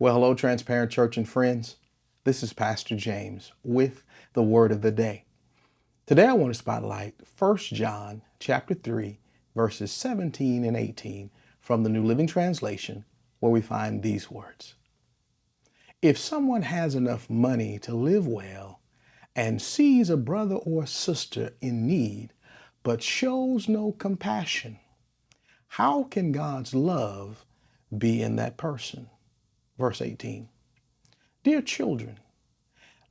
Well, hello, Transparent Church and friends. This is Pastor James with the Word of the Day. Today I want to spotlight 1 John chapter 3, verses 17 and 18 from the New Living Translation, where we find these words. If someone has enough money to live well and sees a brother or sister in need, but shows no compassion, how can God's love be in that person? Verse 18. Dear children,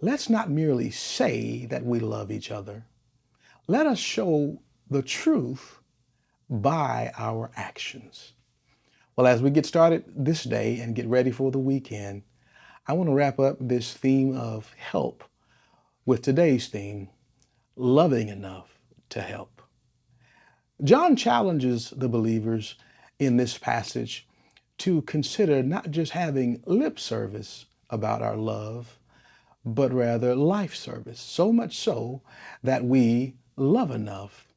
let's not merely say that we love each other. Let us show the truth by our actions. Well, as we get started this day and get ready for the weekend, I want to wrap up this theme of help with today's theme, loving enough to help. John challenges the believers in this passage to consider not just having lip service about our love, but rather life service, so much so that we love enough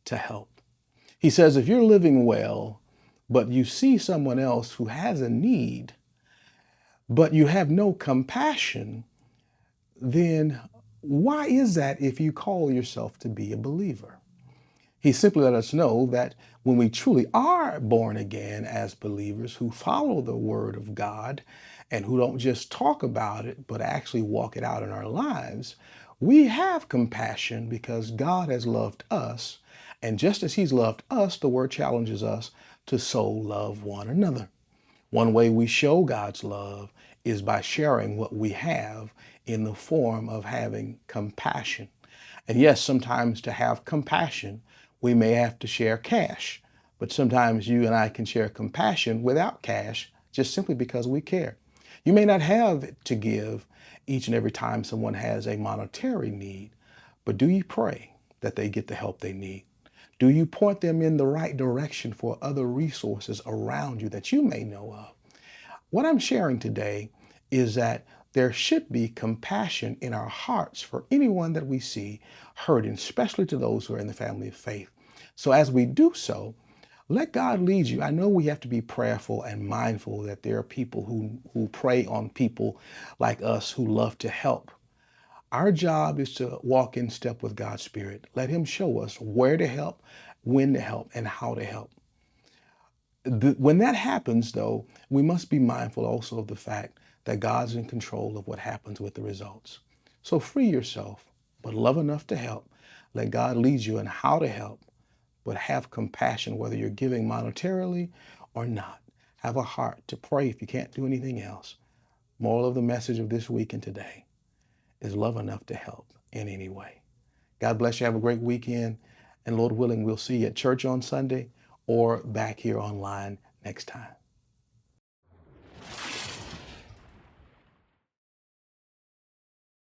to help. He says, if you're living well, but you see someone else who has a need, but you have no compassion, then why is that if you call yourself to be a believer? He simply let us know that when we truly are born again as believers who follow the Word of God and who don't just talk about it, but actually walk it out in our lives, we have compassion because God has loved us. And just as He's loved us, the Word challenges us to so love one another. One way we show God's love is by sharing what we have in the form of having compassion. And yes, sometimes to have compassion, we may have to share cash, but sometimes you and I can share compassion without cash just simply because we care. You may not have to give each and every time someone has a monetary need, but do you pray that they get the help they need? Do you point them in the right direction for other resources around you that you may know of? What I'm sharing today is that there should be compassion in our hearts for anyone that we see hurting, especially to those who are in the family of faith. So as we do so, let God lead you. I know we have to be prayerful and mindful that there are people who prey on people like us who love to help. Our job is to walk in step with God's Spirit. Let Him show us where to help, when to help, and how to help. When that happens, though, we must be mindful also of the fact that God's in control of what happens with the results. So free yourself, but love enough to help. Let God lead you in how to help, but have compassion whether you're giving monetarily or not. Have a heart to pray if you can't do anything else. Moral of the message of this week and today is love enough to help in any way. God bless you. Have a great weekend. And Lord willing, we'll see you at church on Sunday or back here online next time.